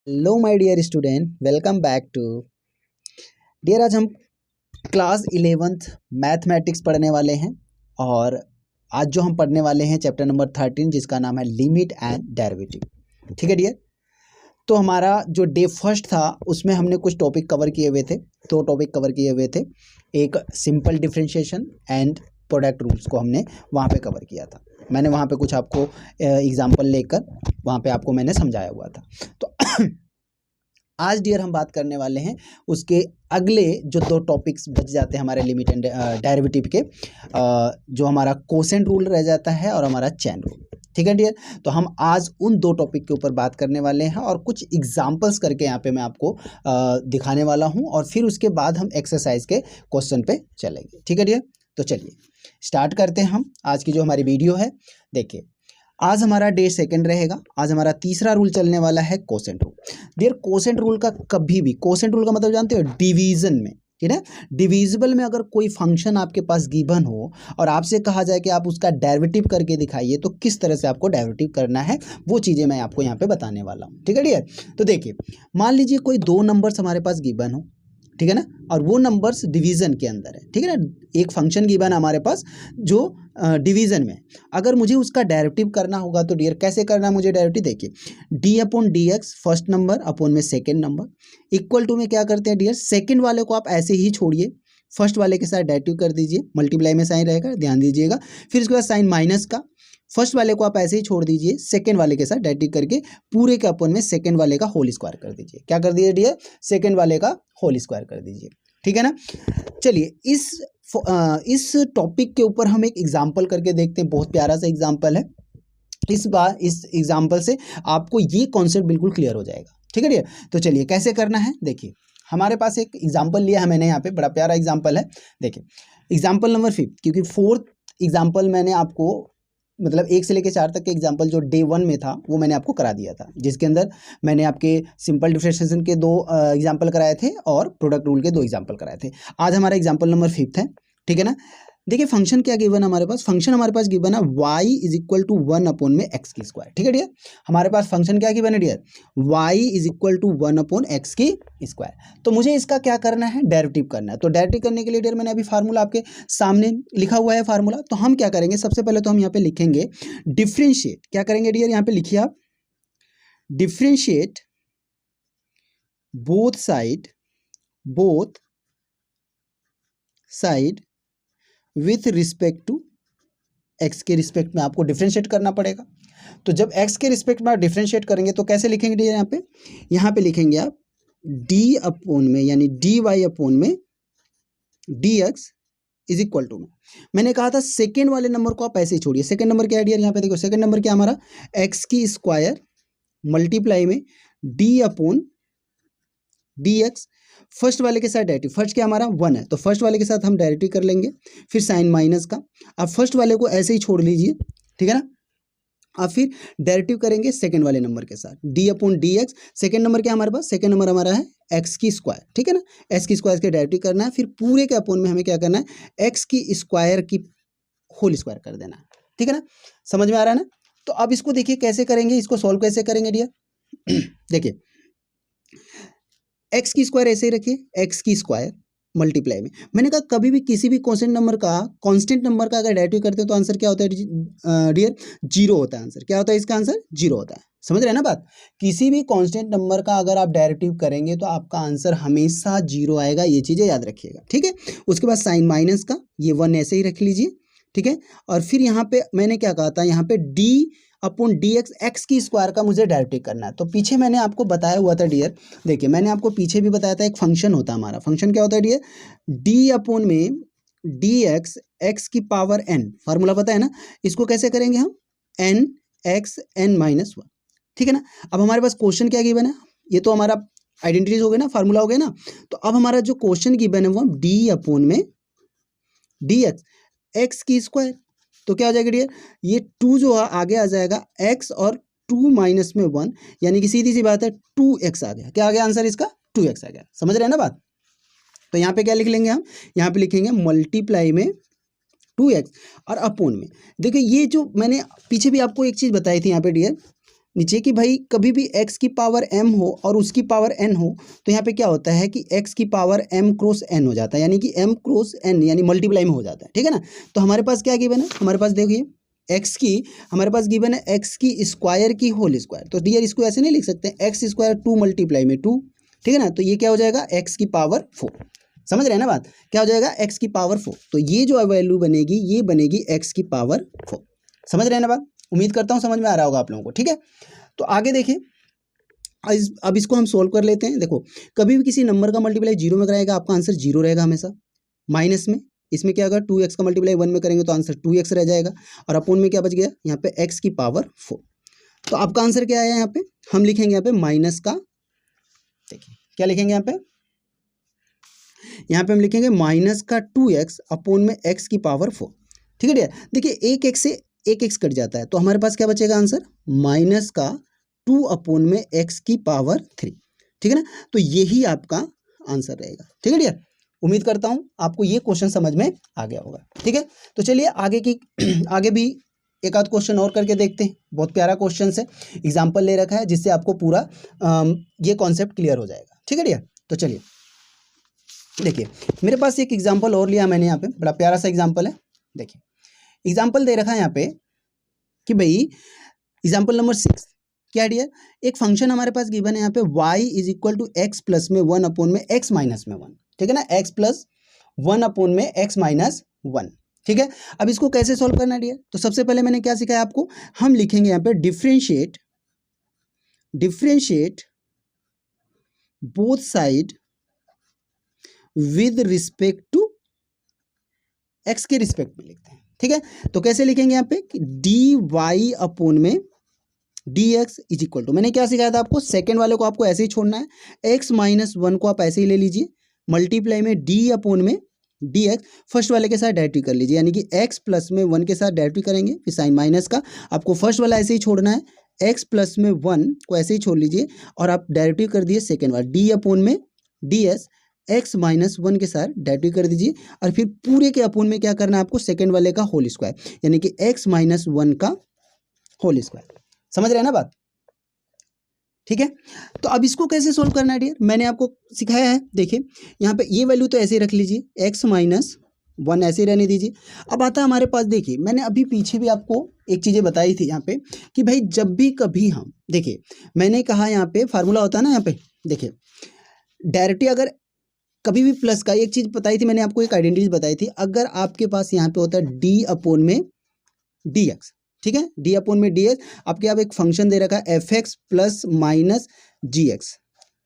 Hello my dear student, welcome back to dear. आज हम class 11th mathematics पढ़ने वाले हैं और आज जो हम पढ़ने वाले हैं चैप्टर नंबर 13 जिसका नाम है लिमिट एंड डेरिवेटिव। ठीक है डियर। तो हमारा जो डे फर्स्ट था उसमें हमने कुछ टॉपिक कवर किए हुए थे। दो टॉपिक कवर किए हुए थे। एक simple differentiation and product rules को हमने वहाँ पे कवर किया था। मैंने वहाँ पे कुछ आपको एग्जाम्पल लेकर वहाँ पे आपको मैंने समझाया हुआ था। तो आज डियर हम बात करने वाले हैं उसके अगले जो दो टॉपिक्स बच जाते हैं हमारे लिमिट एंड डेरिवेटिव के, जो हमारा कोसेंट रूल रह जाता है और हमारा चेन रूल। ठीक है डियर। तो हम आज उन दो टॉपिक के ऊपर बात करने वाले हैं और कुछ एग्जांपल्स करके यहाँ पे मैं आपको दिखाने वाला हूँ और फिर उसके बाद हम एक्सरसाइज के क्वेश्चन पे चलेंगे। ठीक है डियर। तो चलिए स्टार्ट करते हैं हम आज की जो हमारी वीडियो है। देखिए आज हमारा डे सेकंड रहेगा। आज हमारा तीसरा रूल चलने वाला है quotient rule. Dear quotient rule का कभी भी, कोसेंट रूल का मतलब जानते हो, डिवीजन में, ठीक है, डिविजिबल में अगर कोई फंक्शन आपके पास गिवन हो और आपसे कहा जाए कि आप उसका डेरिवेटिव करके दिखाइए तो किस तरह से आपको डेरिवेटिव करना है वो चीज़ें मैं आपको यहाँ पे बताने वाला हूँ। ठीक है डियर। तो देखिए मान लीजिए कोई दो नंबर्स हमारे पास गिवन हो, ठीक है ना, और वो नंबर्स डिवीजन के अंदर है। ठीक है ना, एक फंक्शन गिवन है हमारे पास जो डिवीजन में। अगर मुझे उसका डेरिवेटिव करना होगा तो डियर कैसे करना है मुझे डेरिवेटिव? देखिए D upon d x first number upon में सेकेंड नंबर इक्वल टू में क्या करते हैं डियर, सेकेंड वाले को आप ऐसे ही छोड़िए, फर्स्ट वाले के साथ डेरिवेटिव कर दीजिए, मल्टीप्लाई में साइन रहेगा, ध्यान दीजिएगा। फिर उसके बाद साइन माइनस का, फर्स्ट वाले को आप ऐसे ही छोड़ दीजिए, सेकंड वाले के साथ डेरिवेटिव करके पूरे के अपन में सेकंड वाले का होल स्क्वायर कर दीजिए। क्या कर दीजिए डियर? सेकंड वाले का होल स्क्वायर कर दीजिए। ठीक है ना। चलिए इस टॉपिक के ऊपर हम एक एग्जाम्पल करके देखते हैं। बहुत प्यारा सा एग्जाम्पल है। इस बार इस एग्जाम्पल से आपको ये कॉन्सेप्ट बिल्कुल क्लियर हो जाएगा। ठीक है डियर। तो चलिए कैसे करना है देखिए, हमारे पास एक एग्जाम्पल लिया है मैंने यहाँ पे, बड़ा प्यारा एग्जाम्पल है। देखिए एग्जाम्पल नंबर 5, क्योंकि फोर्थ एग्जाम्पल मैंने आपको मतलब 1 से लेकर 4 तक के एग्जाम्पल जो डे 1 में था वो मैंने आपको करा दिया था, जिसके अंदर मैंने आपके सिंपल डिफरेंशिएशन के 2 एग्जाम्पल कराए थे और प्रोडक्ट रूल के 2 एग्जाम्पल कराए थे। आज हमारा एग्जाम्पल नंबर 5 है। ठीक है ना। देखिए फंक्शन क्या गिवन है हमारे पास, फंक्शन हमारे पास गिवन है y is equal to 1 upon में x की स्क्वायर। ठीक है डियर। हमारे पास फंक्शन क्या गिवन है dear, y is equal to 1 upon x की स्क्वायर। तो मुझे इसका क्या करना है, डेरिवेटिव करना है। तो डेरिवेटिव करने के लिए डियर मैंने अभी फार्मूला आपके सामने लिखा हुआ है फार्मूला। तो हम क्या करेंगे, सबसे पहले तो हम यहाँ पे लिखेंगे डिफ्रेंशिएट। क्या करेंगे डियर, यहाँ पे लिखिए आप differentiate both side with respect to x के रिस्पेक्ट में आपको डिफरेंशिएट करना पड़ेगा। तो जब एक्स के रिस्पेक्ट में आप डिफरेंशिएट करेंगे तो कैसे लिखेंगे डियर, यहाँ पे लिखेंगे आप डी अपॉन में यानी डी वाई अपॉन में d x is equal to में, मैंने कहा था सेकेंड वाले नंबर को आप ऐसे ही छोड़िए। सेकेंड नंबर क्या है डियर, यहाँ पे देखो सेकेंड नंबर क्या हमारा एक्स की स्क्वायर मल्टीप्लाई में D upon d x, first वाले के साथ डेरिवेटिव, फर्स्ट क्या हमारा 1 है तो फर्स्ट वाले के साथ हम डेरिवेटिव कर लेंगे, फिर साइन माइनस का, अब फर्स्ट वाले को ऐसे ही छोड़ लीजिए। ठीक है ना। अब फिर डेरिवेटिव करेंगे सेकंड वाले नंबर के साथ D upon d x, second number क्या हमारे पास, सेकंड नंबर हमारा है एक्स की स्क्वायर। ठीक है ना, एक्स की स्क्वायर के डेरिवेटिव करना है, फिर पूरे के अपॉन में हमें क्या करना है, एक्स की स्क्वायर की होल स्क्वायर कर देना है। ठीक है ना, समझ में आ रहा है ना। तो अब इसको देखिए कैसे करेंगे, इसको सॉल्व कैसे करेंगे डियर देखिए एक्स की स्क्वायर ऐसे ही रखिए, एक्स की स्क्वायर मल्टीप्लाई में, मैंने कहा कभी भी किसी भी कांस्टेंट नंबर का अगर डेरिवेटिव करते हो तो आंसर क्या होता है डियर, 0 होता है। आंसर क्या होता है, इसका आंसर 0 होता है। समझ रहे हैं ना बात। किसी भी कांस्टेंट नंबर का अगर आप डेरिवेटिव करेंगे तो आपका आंसर हमेशा 0 आएगा, ये चीज़ें याद रखिएगा। ठीक है। उसके बाद साइन माइनस का ये 1 ऐसे ही रख लीजिए। ठीक है। और फिर यहाँ पे मैंने क्या कहा था, यहाँ पे D upon d x, x की स्क्वायर का मुझे डेरिवेटिव करना है। तो पीछे मैंने आपको बताया हुआ था डियर, देखिए मैंने आपको पीछे भी बताया था एक फंक्शन होता है हमारा, फंक्शन क्या होता है डियर, डी अपॉन में डी एक्स एक्स की पावर एन, फार्मूला पता है ना, इसको कैसे करेंगे हम, एन एक्स एन माइनस 1। ठीक है ना। अब हमारे पास क्वेश्चन क्या गिवन है, ये तो हमारा आइडेंटिटीज हो गए ना, फार्मूला हो गया ना। तो अब हमारा जो क्वेश्चन गिवन है वो डी अपॉन में डी एक्स एक्स की स्क्वायर, तो क्या हो जाएगा डियर, ये 2 जो है आगे आ जाएगा x और 2 माइनस में 1, यानी कि सीधी सी बात है 2x आ गया। क्या आ गया आंसर इसका, 2x आ गया। समझ रहे हैं ना बात। तो यहाँ पे क्या लिख लेंगे हम, यहाँ पे लिखेंगे मल्टीप्लाई में 2x और अपोन में, देखिए ये जो मैंने पीछे भी आपको एक चीज़ बताई थी यहाँ पे डियर, नीचे कि भाई कभी भी x की पावर m हो और उसकी पावर n हो तो यहाँ पे क्या होता है कि x की पावर m क्रॉस n हो जाता है, यानी कि m क्रॉस n यानी मल्टीप्लाई में हो जाता है, ठीक है ना। तो हमारे पास क्या गिवन है, हमारे पास देखिए x की, हमारे पास गिवन है x की स्क्वायर की होल स्क्वायर। तो डियर इसको ऐसे नहीं लिख सकते, एक्स स्क्वायर 2 मल्टीप्लाई में 2, ठीक है ना। तो ये क्या हो जाएगा, x की पावर 4। समझ रहे हैं ना बात, क्या हो जाएगा, x की पावर 4। तो ये जो वैल्यू बनेगी ये बनेगी x की पावर 4। समझ रहे हैं ना बात, उम्मीद करता हूँ समझ में आ रहा होगा आप लोगों को, ठीक है। तो आगे देखिए, अब इसको हम सोल्व कर लेते हैं। देखो कभी भी किसी नंबर का मल्टीप्लाई जीरो में कराएगा आपका आंसर जीरो रहेगा हमेशा। माइनस में इसमें क्या होगा, 2x का मल्टीप्लाई 1 में करेंगे तो आंसर 2x रह जाएगा, और अपोन में क्या बच गया यहाँ पे x की पावर 4। तो आपका आंसर क्या आया यहाँ पे, हम लिखेंगे यहाँ पे माइनस का, देखिए क्या लिखेंगे यहाँ पे हम लिखेंगे माइनस का 2x अपोन में x की पावर 4, ठीक है। देखिए एक x से एक x कट जाता है तो हमारे पास क्या बचेगा आंसर, माइनस का 2 अपोन में x की पावर 3, ठीक है ना। तो यही आपका आंसर रहेगा, ठीक है डियर। उम्मीद करता हूँ आपको ये क्वेश्चन समझ में आ गया होगा, ठीक है। तो चलिए आगे की आगे भी एक आध क्वेश्चन और करके देखते हैं। बहुत प्यारा क्वेश्चन है, एग्जाम्पल ले रखा है जिससे आपको पूरा ये कॉन्सेप्ट क्लियर हो जाएगा, ठीक है डियर। तो चलिए देखिए मेरे पास एक एग्जाम्पल और लिया मैंने यहाँ पे, बड़ा प्यारा सा एग्जाम्पल है। देखिए एग्जाम्पल दे रखा है यहाँ पे कि भाई एग्जाम्पल नंबर 6, क्या डियर, एक फंक्शन हमारे पास गिवन है यहाँ पे y is equal to x plus में 1 अपोन में x माइनस में 1, ठीक है ना, x प्लस 1 अपोन में x माइनस 1, ठीक है। अब इसको कैसे सॉल्व करना है डियर, तो सबसे पहले मैंने क्या सिखाया आपको, हम लिखेंगे यहाँ पे differentiate both side with respect to x के रिस्पेक्ट में लिखते हैं, ठीक है। तो कैसे लिखेंगे यहाँ पे कि डी वाई अपोन में d x is equal to, मैंने क्या सिखाया था आपको, सेकेंड वाले को आपको ऐसे ही छोड़ना है, x माइनस 1 को आप ऐसे ही ले लीजिए, मल्टीप्लाई में d अपोन में डी एक्स, फर्स्ट वाले के साथ डायरेक्टली कर लीजिए, यानी कि x प्लस में 1 के साथ डायरेक्टली करेंगे, फिर साइन माइनस का आपको फर्स्ट वाला ऐसे ही छोड़ना है, x प्लस में 1 को ऐसे ही छोड़ लीजिए और आप डायरेक्टली कर दिए सेकेंड वाला d अपोन में डी एस, x माइनस 1 के साथ डायरेक्टली कर दीजिए, और फिर पूरे के अपोन में क्या करना है आपको, सेकेंड वाले का होल स्क्वायर, यानी कि x माइनस 1 का होल स्क्वायर। समझ रहे हैं ना बात, ठीक है। तो अब इसको कैसे सोल्व करना है डियर, मैंने आपको सिखाया है। देखिए यहाँ पे ये वैल्यू तो ऐसे ही रख लीजिए, x माइनस 1 ऐसे ही रहने दीजिए। अब आता है हमारे पास, देखिए मैंने अभी पीछे भी आपको एक चीज़ें बताई थी यहाँ पे कि भाई जब भी कभी हम, देखिए मैंने कहा यहाँ पे फार्मूला होता है ना, यहाँ पे देखिए डायरेक्टली अगर कभी भी प्लस का, एक चीज़ बताई थी मैंने आपको, एक आइडेंटिटी बताई थी, अगर आपके पास यहाँ पे होता है d अपोन में डी एक्स, ठीक है, d अपोन में डी एक्स, आपके यहाँ एक फंक्शन दे रखा है F x plus minus g x,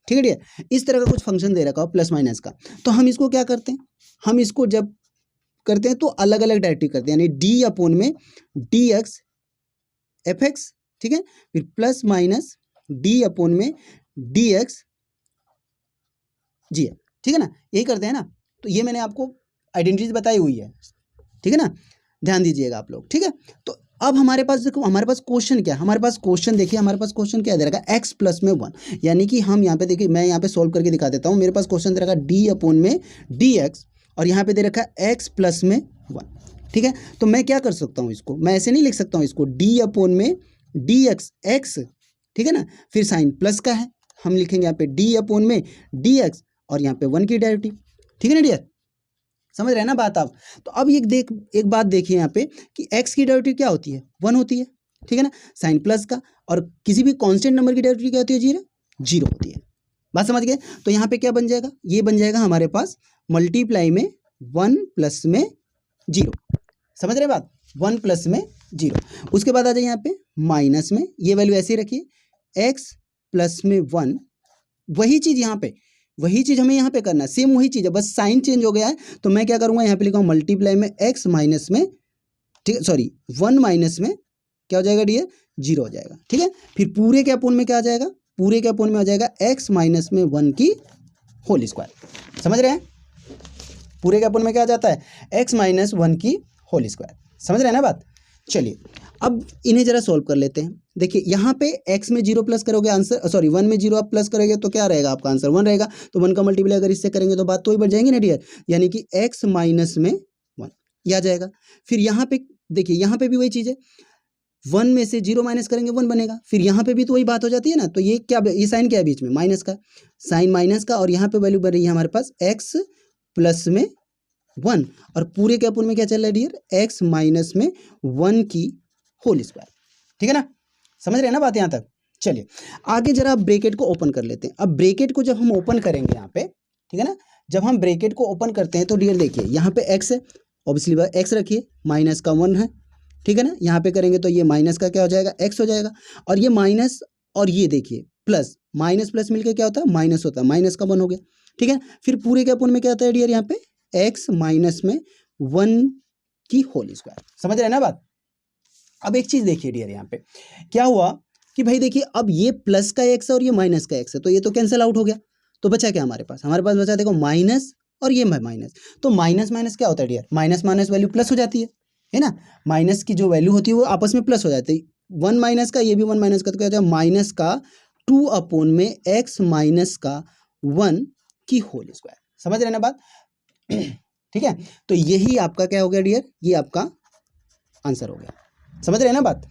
ठीक है डियर, इस तरह का कुछ फंक्शन दे रखा हो प्लस माइनस का। तो हम इसको क्या करते हैं, हम इसको जब करते हैं तो अलग अलग डायरेक्टली करते हैं, यानी d अपोन में डी एक्स एफ एक्स, ठीक है, फिर प्लस माइनस d अपोन में डी एक्स जी एक्स, ठीक है ना, यही करते हैं ना। तो ये मैंने आपको आइडेंटिटी बताई हुई है, ठीक है ना, ध्यान दीजिएगा आप लोग, ठीक है। तो अब हमारे पास देखो, हमारे पास क्वेश्चन क्या है, हमारे पास क्वेश्चन देखिए, हमारे पास क्वेश्चन क्या दे रखा है, x प्लस में 1, यानी कि हम यहाँ पे देखिए, मैं यहाँ पे सोल्व करके दिखा देता हूँ। मेरे पास क्वेश्चन दे रखा है d अपोन में डी एक्स, और यहाँ पे दे रखा है x प्लस में 1, ठीक है। तो मैं क्या कर सकता हूँ, इसको मैं ऐसे नहीं लिख सकता हूँ, इसको d अपोन में डी एक्स एक्स, ठीक है ना, फिर साइन प्लस का है, हम लिखेंगे यहाँ पे d अपोन में डी एक्स और यहाँ पे 1 की डेरिवेटिव, ठीक है ना डियर, समझ रहे हैं ना बात आप। तो अब एक बात देखिए यहाँ पे कि x की डेरिवेटिव क्या होती है, 1 होती है, ठीक है ना, साइन प्लस का, और किसी भी कांस्टेंट नंबर की डेरिवेटिव क्या होती है, जीरो होती है। बात समझ गए। तो यहाँ पे क्या बन जाएगा, ये बन जाएगा हमारे पास मल्टीप्लाई में 1 प्लस में 0, समझ रहे बात, 1 प्लस में 0। उसके बाद आ जाए यहाँ पे माइनस में, ये वैल्यू ऐसे ही रखिए, x प्लस में 1, वही चीज़ यहाँ पे, वही चीज़ हमें यहाँ पे करना है, सेम वही चीज़ है, बस साइन चेंज हो गया है। तो मैं क्या करूँगा, यहाँ पे लिखूँगा मल्टीप्लाई में x माइनस में, ठीक है, सॉरी 1 माइनस में क्या हो जाएगा डियर, 0 हो जाएगा, ठीक है। फिर पूरे के अपोन में क्या आ जाएगा, पूरे के अपोन में आ जाएगा x माइनस में 1 की होल स्क्वायर, समझ रहे हैं, पूरे के अपोन में क्या आ जाता है, x माइनस 1 की होल स्क्वायर, समझ रहे हैं ना बात। चलिए अब इन्हें जरा सोल्व कर लेते हैं। देखिए यहाँ पे x में 0 प्लस करोगे आंसर, सॉरी 1 में 0 आप प्लस करोगे तो क्या रहेगा, आपका आंसर 1 रहेगा। तो 1 का मल्टीप्लाई अगर इससे करेंगे तो बात तो ही बढ़ जाएंगी ना डियर, यानी कि x माइनस में 1 ये आ जाएगा। फिर यहाँ पे देखिए, यहाँ पे भी वही चीज़ है, 1 में से 0 माइनस करेंगे 1 बनेगा, फिर यहाँ पे भी तो वही बात हो जाती है ना। तो ये क्या, ये साइन क्या है बीच में, माइनस का, साइन माइनस का, और यहाँ पे वैल्यू बन रही है हमारे पास x प्लस में 1, और पूरे के अपोन में क्या चल रहा है डियर, x माइनस में 1 की होल स्क्वायर। ठीक है ना, समझ रहे हैं ना बात यहाँ तक। चलिए आगे जरा आप ब्रैकेट को ओपन कर लेते हैं। अब ब्रैकेट को जब हम ओपन करेंगे यहाँ पे, ठीक है ना, जब हम ब्रैकेट को ओपन करते हैं तो डियर देखिए यहाँ पे x है, ऑब्वियसली x रखिए, माइनस का 1 है, ठीक है ना। यहाँ पे करेंगे तो ये माइनस का क्या हो जाएगा, x हो जाएगा, और ये माइनस, और ये देखिए प्लस, माइनस प्लस मिलकर क्या होता है, माइनस होता है, माइनस का 1 हो गया, ठीक है। फिर पूरे के अपोन में क्या होता है डियर, यहाँ पे x माइनस में 1 की होल स्क्वायर। समझ रहे हैं ना बात। अब एक चीज देखिए डियर, यहाँ पे क्या हुआ कि भाई देखिए, अब ये प्लस का x है और ये माइनस का x है, तो ये तो कैंसिल आउट हो गया, तो बचा क्या हमारे पास, हमारे पास बचा देखो माइनस और ये माइनस। तो माइनस माइनस क्या होता है dear, minus minus value plus हो जाती है ना। माइनस की जो वैल्यू होती है वो आपस में प्लस हो जाती है, 1 माइनस का, ये भी 1 माइनस का, तो क्या होता है माइनस का 2 अपोन में x माइनस का 1 की होल स्क्वायर। समझ रहे हैं ना बात। ठीक है, तो यही आपका क्या हो गया डियर, ये आपका आंसर हो गया। समझ रहे हैं ना बात।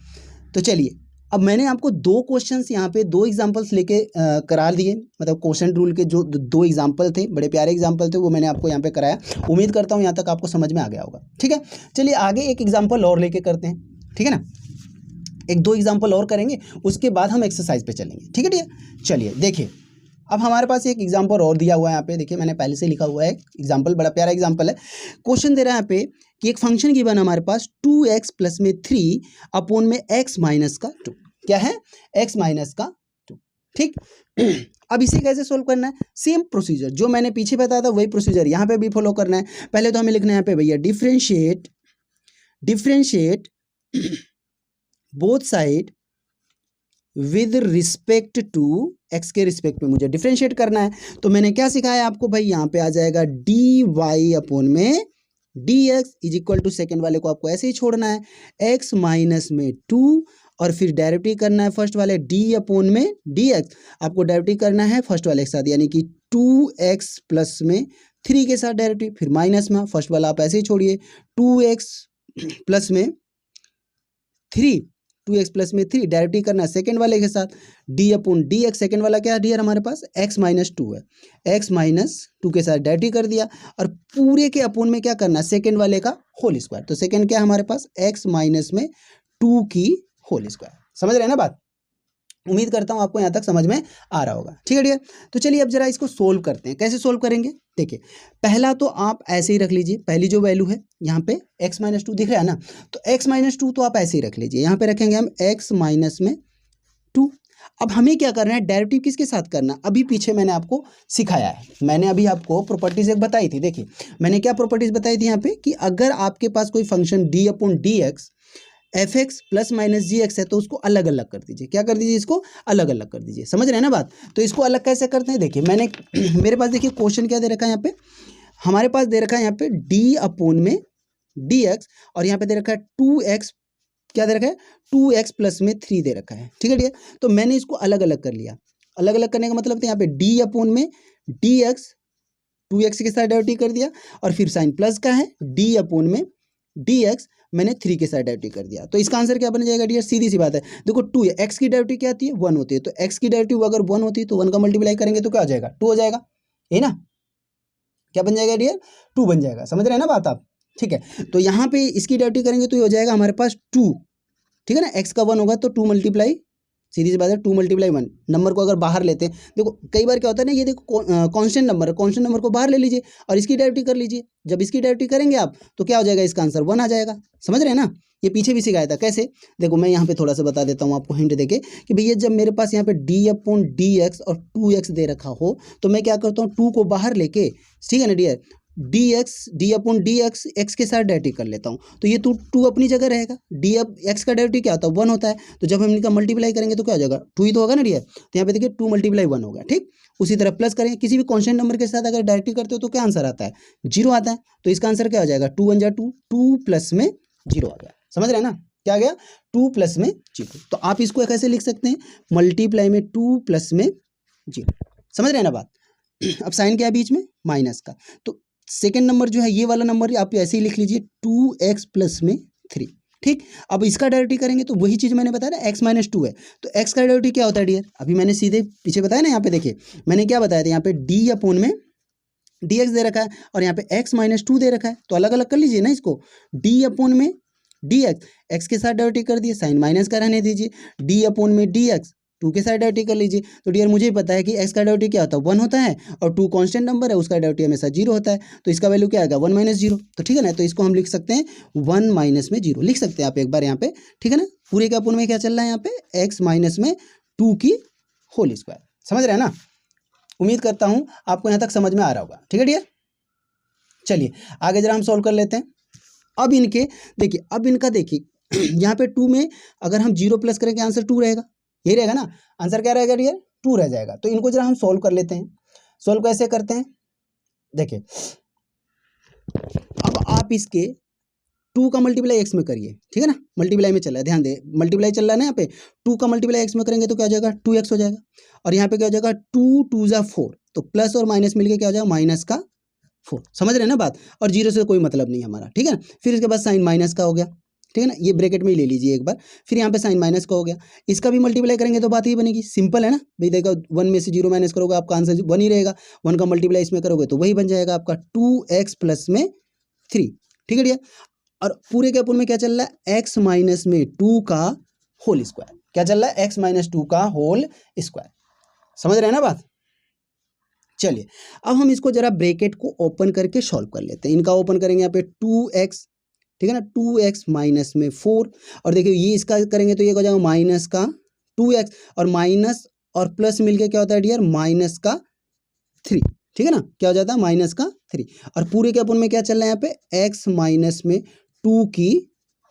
तो चलिए अब मैंने आपको 2 क्वेश्चंस यहाँ पे 2 एग्जांपल्स लेके करा दिए, मतलब क्वेश्चन रूल के जो 2 एग्जांपल थे, बड़े प्यारे एग्जांपल थे, वो मैंने आपको यहाँ पे कराया। उम्मीद करता हूँ यहाँ तक आपको समझ में आ गया होगा। ठीक है, चलिए आगे एक एग्जांपल और लेके करते हैं, ठीक है ना, 1-2 एग्जाम्पल और करेंगे, उसके बाद हम एक्सरसाइज पे चलेंगे। ठीक है डियर, चलिए देखिए अब हमारे पास एक एग्जाम्पल और दिया हुआ है यहाँ पे, देखिए मैंने पहले से लिखा हुआ है एग्जाम्पल, बड़ा प्यारा एग्जाम्पल है। क्वेश्चन दे रहा है यहाँ पे कि एक फंक्शन गिवन हमारे पास 2x प्लस में 3 अपोन में x माइनस का 2, क्या है, x माइनस का 2। ठीक, अब इसे कैसे सोल्व करना है, सेम प्रोसीजर जो मैंने पीछे बताया था वही प्रोसीजर यहाँ पे भी फॉलो करना है। पहले तो हमें लिखना है यहाँ पे भैया differentiate both side with respect to x के रिस्पेक्ट में मुझे डिफरेंशिएट करना है। तो मैंने क्या सिखाया आपको भाई, यहाँ पे आ जाएगा dy अपोन में dx is equal to, second वाले को आपको ऐसे ही छोड़ना है, x माइनस में 2, और फिर डायरेक्टली करना है फर्स्ट वाले d अपोन में dx, आपको डायरेक्टली करना है फर्स्ट वाले के साथ, यानी कि 2x प्लस में 3 के साथ डायरेक्टली, फिर माइनस में फर्स्ट वाला आप ऐसे ही छोड़िए, 2x प्लस में 3, 2x प्लस में 3 डायरेक्टली करना है सेकेंड वाले के साथ, d अपोन dx, सेकेंड वाला क्या है डियर हमारे पास, x माइनस 2 है, x माइनस 2 के साथ डायरेक्टली कर दिया, और पूरे के अपोन में क्या करना है, सेकेंड वाले का होल स्क्वायर। तो सेकेंड क्या है हमारे पास, x माइनस में 2 की होल स्क्वायर। समझ रहे हैं ना बात। उम्मीद करता हूं आपको यहाँ तक समझ में आ रहा होगा। ठीक है डियर, तो चलिए अब जरा इसको सोल्व करते हैं। कैसे सोल्व करेंगे, देखिए पहला तो आप ऐसे ही रख लीजिए, पहली जो वैल्यू है यहाँ पे x माइनस 2 दिख रहा है ना, तो x माइनस 2 तो आप ऐसे ही रख लीजिए, यहाँ पे रखेंगे हम x माइनस में 2। अब हमें क्या करना है, डेरिवेटिव किसके साथ करना, अभी पीछे मैंने आपको सिखाया है, मैंने अभी आपको प्रॉपर्टीज एक बताई थी। देखिए मैंने क्या प्रॉपर्टीज बताई थी यहाँ पे, कि अगर आपके पास कोई function d upon d x f x plus minus g x है तो उसको अलग अलग कर दीजिए। क्या कर दीजिए, इसको अलग अलग कर दीजिए। समझ रहे हैं ना बात। तो इसको अलग कैसे करते हैं, देखिए मैंने मेरे पास देखिए क्वेश्चन क्या दे रखा है यहाँ पे, हमारे पास दे रखा है यहाँ पे डी अपोन में डी एक्स, और यहाँ पे दे रखा है 2x, क्या दे रखा है 2x प्लस में 3 दे रखा है। ठीक है डियर, तो मैंने इसको अलग अलग कर लिया। अलग अलग करने का मतलब था यहाँ पे डी अपोन में डी एक्स 2x के साथ डेरिवेटिव कर दिया, और फिर साइन प्लस का है डी अपोन में डी एक्स मैंने 3 के साथ डेरिवेटिव कर दिया। तो इसका आंसर क्या बन जाएगा डियर, सीधी सी बात है, देखो 2 x की डेरिवेटिव क्या आती है 1 होती है, तो x की डेरिवेटिव अगर 1 होती है तो 1 का मल्टीप्लाई करेंगे तो क्या आ जाएगा 2 हो जाएगा, है ना। क्या बन जाएगा डियर, 2 बन जाएगा। समझ रहे हैं ना बात आप। ठीक है, तो यहाँ पे इसकी डेरिवेटिव करेंगे तो ये हो जाएगा हमारे पास 2। ठीक है ना, x का 1 होगा तो 2 मल्टीप्लाई, सीधी सी बात है 2 मल्टीप्लाई 1, नंबर को अगर बाहर लेते हैं, देखो कई बार क्या होता है ना, ये देखो कांस्टेंट नंबर है, कांस्टेंट नंबर को बाहर ले लीजिए और इसकी डेरिवेटिव कर लीजिए। जब इसकी डेरिवेटिव करेंगे आप तो क्या हो जाएगा, इसका आंसर 1 आ जाएगा। समझ रहे हैं ना, ये पीछे भी सिखाया था कैसे, देखो मैं यहाँ पे थोड़ा सा बता देता हूँ आपको हिंट देके, कि भैया जब मेरे पास यहाँ पे डी अपोन डी एक्स और 2x दे रखा हो तो मैं क्या करता हूँ 2 को बाहर लेके, ठीक है ना dear, d x d upon d x x के साथ डेरिवेटिव कर लेता हूँ, तो ये 2 अपनी जगह रहेगा। डी अप एक्स का डेरिवेटिव क्या होता है 1 होता है, तो जब हम इनका मल्टीप्लाई करेंगे तो क्या हो जाएगा 2 ही तो होगा ना डियर। तो यहाँ पे देखिए 2 मल्टीप्लाई 1 होगा। ठीक, उसी तरह प्लस करेंगे, किसी भी कॉन्स्टेंट नंबर के साथ अगर डायरेक्टिव करते हो तो क्या आंसर आता है 0 आता है। तो इसका आंसर क्या हो जाएगा 2 1 जा 2, 2 प्लस में 0 आ गया। समझ रहे हैं ना, क्या आ गया 2 प्लस में 0। तो आप इसको कैसे लिख सकते हैं, मल्टीप्लाई में 2 प्लस में 0। समझ रहे हैं ना बात। अब साइन क्या है बीच में, माइनस का, तो सेकेंड नंबर जो है ये वाला नंबर आप ऐसे ही लिख लीजिए 2x प्लस में 3। ठीक, अब इसका डेरिवेटिव करेंगे तो वही चीज़ मैंने बताया ना, x-2 है, तो x का डेरिवेटिव क्या होता है डियर? अभी मैंने सीधे पीछे बताया ना, यहाँ पे देखिए मैंने क्या बताया था, यहाँ पे d अपॉन में dx दे रखा है और यहाँ पे x-2 दे रखा है, तो अलग अलग कर लीजिए ना इसको, d अपॉन में dx, x के साथ डेरिवेटिव कर दिए, साइन माइनस का रहने दीजिए, d अपॉन में dx 2 के साथ डेरिवेटिव कर लीजिए। तो डियर मुझे पता है कि x का डेरिवेटिव क्या होता है, 1 होता है और 2 कांस्टेंट नंबर है, उसका डेरिवेटिव हमेशा 0 होता है, तो इसका वैल्यू क्या आएगा 1 - 0। तो ठीक है ना, तो इसको हम लिख सकते हैं 1 - में 0 लिख सकते हैं आप एक बार यहाँ पे, ठीक है ना। पूरे के अपोन में क्या चल रहा है यहाँ पे, x माइनस में 2 की होल स्क्वायर, समझ रहे हैं ना। उम्मीद करता हूँ आपको यहाँ तक समझ में आ रहा होगा, ठीक है डियर। चलिए आगे जरा हम सॉल्व कर लेते हैं। अब इनके देखिए, अब इनका देखिए यहाँ पे 2 में अगर हम 0 प्लस करेंगे आंसर 2 रहेगा, यही रहेगा ना, आंसर क्या रहेगा डियर, 2 रह जाएगा। तो इनको जरा हम सॉल्व कर लेते हैं। सॉल्व कैसे करते हैं, देखिए अब आप इसके 2 का मल्टीप्लाई x में करिए, ठीक है ना, मल्टीप्लाई में चल रहा है, ध्यान दे मल्टीप्लाई चल रहा है ना यहाँ पे, 2 का मल्टीप्लाई x में करेंगे तो क्या हो जाएगा 2x हो जाएगा, और यहाँ पे क्या हो जाएगा 2 × 2 = 4, तो प्लस और माइनस मिलके क्या हो जाएगा -4, समझ रहे हैं ना बात, और 0 से कोई मतलब नहीं हमारा, ठीक है ना। फिर इसके बाद साइन माइनस का हो गया, ठीक है ना, ये ब्रैकेट में ही ले लीजिए एक बार, फिर यहाँ पे साइन माइनस का हो गया, इसका भी मल्टीप्लाई करेंगे तो बात ही बनेगी, सिंपल है ना भाई। देखो 1 में से 0 माइनस करोगे आपका आंसर 1 ही रहेगा, 1 का मल्टीप्लाई इसमें करोगे तो वही बन जाएगा आपका 2x + में 3, ठीक है डियर। और पूरे के अपोन में क्या चल रहा है, x माइनस में 2 का होल स्क्वायर, क्या चल रहा है, x - 2 का होल स्क्वायर, समझ रहे हैं ना बात। चलिए अब हम इसको जरा ब्रैकेट को ओपन करके सॉल्व कर लेते हैं। इनका ओपन करेंगे यहाँ पे 2x, ठीक है ना, 2x माइनस में 4, और देखिए ये इसका करेंगे तो ये हो जाएगा माइनस का 2x, और माइनस और प्लस मिलके क्या होता है डियर, -3, ठीक है ना, क्या हो जाता है -3, और पूरे के अपोन में क्या चल रहा है यहाँ पे, x माइनस में 2 की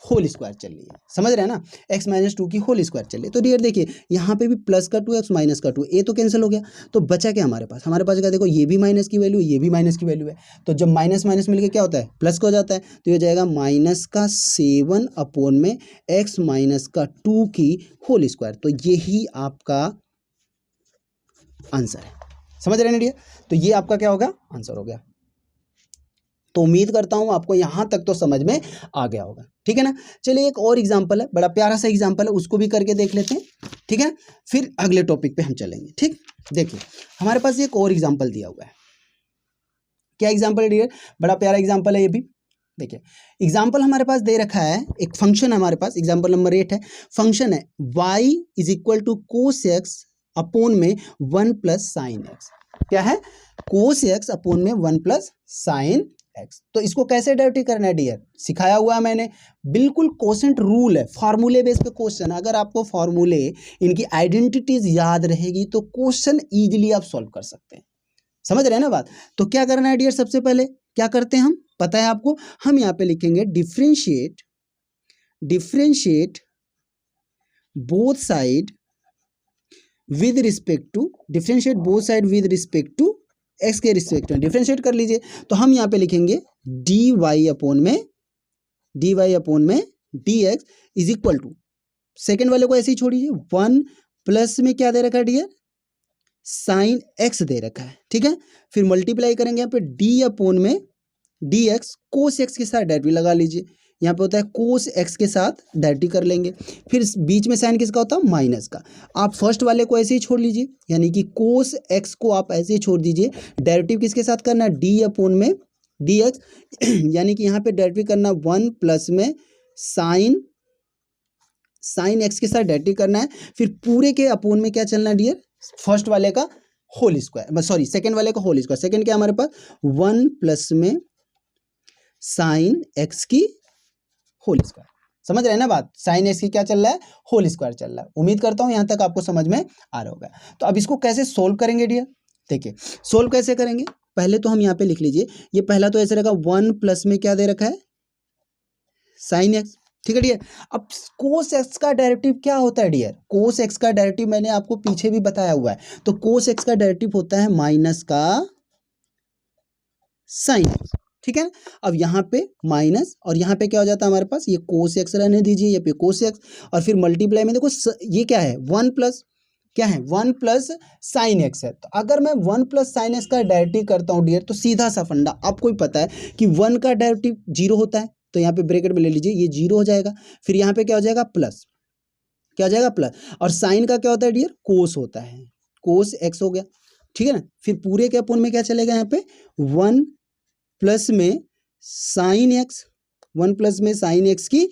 होल स्क्वायर चल रही है, समझ रहे हैं ना, x - 2 की होल स्क्वायर चल रही है। तो डियर देखिए यहाँ पे भी प्लस का 2x माइनस का 2, ये तो कैंसिल हो गया, तो बचा क्या हमारे पास, हमारे पास क्या, देखो ये भी माइनस की वैल्यू, ये भी माइनस की वैल्यू है, तो जब माइनस माइनस मिलके क्या होता है, प्लस का हो जाता है, तो ये हो जाएगा -7 अपोन में x - 2 की होल स्क्वायर, तो यही आपका आंसर है, समझ रहे हैं डियर। तो ये आपका क्या होगा, आंसर हो गया। तो उम्मीद करता हूं आपको यहां तक तो समझ में आ गया होगा, ठीक है ना। चलिए एक और एग्जांपल है, बड़ा प्यारा सा एग्जांपल है, उसको भी करके देख लेते हैं, ठीक है, फिर अगले टॉपिक पे हम चलेंगे। ठीक, देखिए हमारे पास एक और एग्जांपल दिया हुआ है, क्या एग्जांपल है डियर, बड़ा प्यारा एग्जांपल है ये भी। देखिए एग्जांपल हमारे पास दे रखा है, एक फंक्शन है हमारे पास, एग्जांपल नंबर 8 है, फंक्शन है y = cos x अपोन में 1 + sin x, क्या है, cos x अपोन में 1 + sin x। तो इसको कैसे डेरिवेटिव करना है डियर, सिखाया हुआ है मैंने, बिल्कुल कोसेंट रूल है, फार्मूले बेस पे क्वेश्चन। अगर आपको फार्मूले इनकी आइडेंटिटीज याद रहेगी तो क्वेश्चन इजीली आप सॉल्व कर सकते हैं, समझ रहे हैं ना बात। तो क्या करना है डियर, सबसे पहले क्या करते हैं हम, पता है आपको, हम यहाँ पे लिखेंगे differentiate both side with respect to, differentiate both side with respect to x के रिस्पेक्ट में डिफरेंशिएट कर लीजिए। तो हम यहाँ पे लिखेंगे dy अपोन में dx is equal to, second वाले को ऐसे ही छोड़िए, 1 प्लस में क्या दे रखा है डियर, साइन x दे रखा है, ठीक है। फिर मल्टीप्लाई करेंगे यहाँ पे d अपोन में dx, कोस x के साथ डेरिवेटिव लगा लीजिए, यहाँ पे होता है कोस x के साथ डेरिवेटिव कर लेंगे, फिर बीच में साइन किसका होता है, माइनस का। आप फर्स्ट वाले को ऐसे ही छोड़ लीजिए, यानी कि कोस x को आप ऐसे ही छोड़ दीजिए, डेरिवेटिव किसके साथ करना है, d अपोन में dx, यानी कि यहाँ पे डेरिवेटिव करना 1 प्लस में साइन x के साथ डेरिवेटिव करना है, फिर पूरे के अपोन में क्या चलना है डियर, फर्स्ट वाले का होल स्क्वायर, सॉरी सेकेंड वाले का होल स्क्वायर, सेकेंड क्या हमारे पास 1 प्लस में साइन x की होल स्क्वायर, समझ रहे हैं ना बात, साइन x की क्या चल रहा है, होल स्क्वायर चल रहा है। उम्मीद करता हूं यहां तक आपको समझ में आ रहा होगा। तो अब इसको कैसे सोल्व करेंगे डियर, देखिए सोल्व कैसे करेंगे, पहले तो हम यहाँ पे लिख लीजिए, ये पहला तो ऐसे रहेगा 1 प्लस में क्या दे रखा है, साइन x, ठीक है डियर। अब कोस x का डेरिवेटिव क्या होता है डियर, कोस x का डेरिवेटिव मैंने आपको पीछे भी बताया हुआ है, तो कोस x का डेरिवेटिव होता है माइनस का साइन x, ठीक है। अब यहाँ पे माइनस और यहाँ पे क्या हो जाता है हमारे पास, ये कोस x रहने दीजिए, ये पे कोस x, और फिर मल्टीप्लाई में देखो ये क्या है 1 प्लस क्या है, 1 प्लस साइन x है। तो अगर मैं 1 प्लस साइन x का डेरिवेटिव करता हूँ डियर, तो सीधा सा फंडा आपको ही पता है कि 1 का डेरिवेटिव 0 होता है, तो यहाँ पे ब्रैकेट में ले लीजिए, ये 0 हो जाएगा। फिर यहाँ पे क्या हो जाएगा, प्लस, क्या हो जाएगा, प्लस। और साइन का क्या होता है डियर, कोस होता है, कोस एक्स हो गया, ठीक है ना। फिर पूरे के अपोन में क्या चलेगा यहाँ पे, 1 प्लस में साइन एक्स, 1 प्लस में साइन एक्स की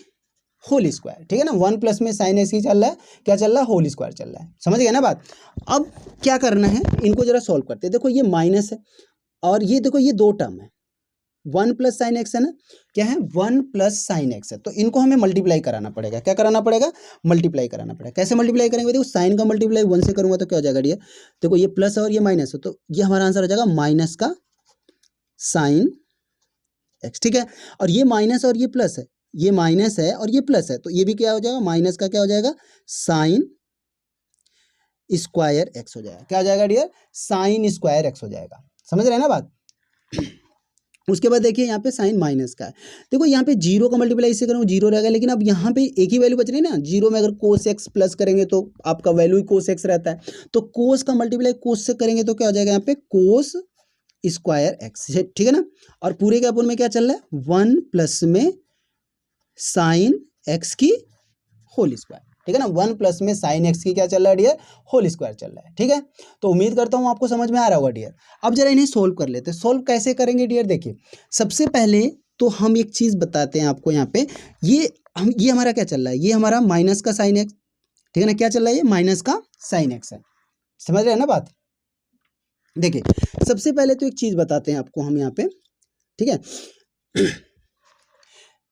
होल स्क्वायर, ठीक है ना। 1 प्लस में साइन एक्स की चल रहा है, क्या चल रहा है, होल स्क्वायर चल रहा है, समझ गए ना बात। अब क्या करना है, इनको जरा सॉल्व करते हैं। देखो ये माइनस है और ये देखो ये दो टर्म है, 1 प्लस साइन एक्स है ना, क्या है, 1 प्लस साइन एक्स है। तो इनको हमें मल्टीप्लाई कराना पड़ेगा, क्या कराना पड़ेगा, मल्टीप्लाई कराना पड़ेगा। कैसे मल्टीप्लाई करेंगे, देखो साइन का मल्टीप्लाई 1 से करूंगा तो क्या हो जाएगा डियर, देखो ये प्लस और ये माइनस है, तो ये हमारा आंसर हो जाएगा माइनस का साइन एक्स, ठीक है। और ये माइनस और ये प्लस है, ये माइनस है और ये प्लस है, तो ये भी क्या हो जाएगा, माइनस का क्या हो जाएगा, साइन स्क्वायर एक्स हो जाएगा। क्या हो जाएगा डियर, साइन स्क्वायर एक्स हो जाएगा, समझ रहे हैं ना बात। उसके बाद देखिए यहाँ पे साइन माइनस का है, देखो यहाँ पे 0 का मल्टीप्लाई इससे करूँ 0 रहेगा, लेकिन अब यहाँ पे एक ही वैल्यू बच रही है ना, 0 में अगर कोस एक्स प्लस करेंगे तो आपका वैल्यू ही कोस एक्स रहता है, तो कोस का मल्टीप्लाई कोस से करेंगे तो क्या हो जाएगा यहाँ पे, कोस स्क्वायर एक्स, ठीक है ना। और पूरे के अपोन में क्या चल रहा है, 1 प्लस में साइन एक्स की होल स्क्वायर, ठीक है ना। 1 प्लस में साइन एक्स की क्या चल रहा है डियर, होल स्क्वायर चल रहा है, ठीक है। तो उम्मीद करता हूँ आपको समझ में आ रहा होगा डियर। अब जरा इन्हें सोल्व कर लेते हैं। सोल्व कैसे करेंगे डियर, देखिए सबसे पहले तो हम एक चीज बताते हैं आपको यहाँ पे, ये हमारा क्या चल रहा है, ये हमारा माइनस का साइन एक्स, ठीक है ना, क्या चल रहा है, ये माइनस का साइन एक्स है, समझ रहे हैं ना बात। देखिए सबसे पहले तो एक चीज बताते हैं आपको हम यहाँ पे, ठीक है।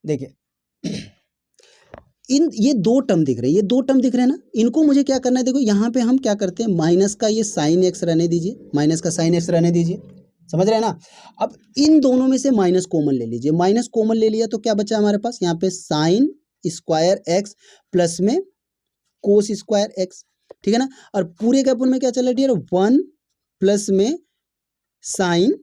देखिए ये दो टर्म दिख रहे हैं, ये दो टर्म दिख रहे हैं ना, इनको मुझे क्या करना है, देखो यहाँ पे हम क्या करते हैं, माइनस का ये साइन एक्स रहने दीजिए, माइनस का साइन एक्स रहने दीजिए, समझ रहे हैं ना। अब इन दोनों में से माइनस कॉमन ले लीजिए, माइनस कॉमन ले लिया तो क्या बचा हमारे पास, यहाँ पे साइन स्क्वायर एक्स प्लस में कोस स्क्वायर एक्स, ठीक है ना। और पूरे के अपन में क्या चल रहा है, 1 प्लस में साइन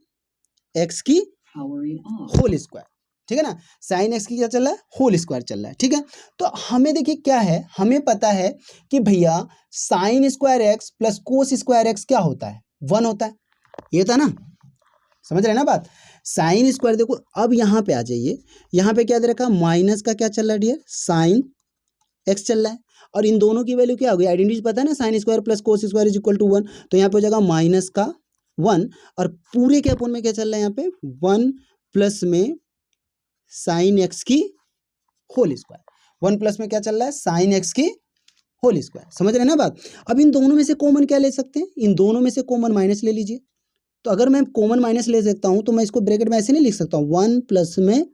एक्स की होल स्क्वायर, ठीक है ना। साइन एक्स की क्या चल रहा है, होल स्क्वायर चल रहा है, ठीक है। तो हमें देखिए क्या है, हमें पता है कि भैया sine square x plus cos square x क्या होता है, 1 होता है, ये था ना, समझ रहे हैं ना बात। साइन स्क्वायर देखो, अब यहाँ पे आ जाइए, यहाँ पे क्या दे रखा, माइनस का क्या चल रहा है डियर, साइन एक्स चल रहा है, और इन दोनों की वैल्यू क्या होगी, आइडेंटिटी पता है ना, sine square plus cos square is equal to 1, तो यहाँ पे हो जाएगा माइनस का 1, और पूरे के अपोन में क्या चल रहा है यहाँ पे, 1 प्लस में साइन एक्स की होल स्क्वायर, 1 प्लस में क्या चल रहा है, साइन एक्स की होल स्क्वायर, समझ रहे हैं ना बात। अब इन दोनों में से कॉमन क्या ले सकते हैं, इन दोनों में से कॉमन माइनस ले लीजिए। तो अगर मैं कॉमन माइनस ले सकता हूं तो मैं इसको ब्रैकेट में ऐसे नहीं लिख सकता हूं, 1 प्लस में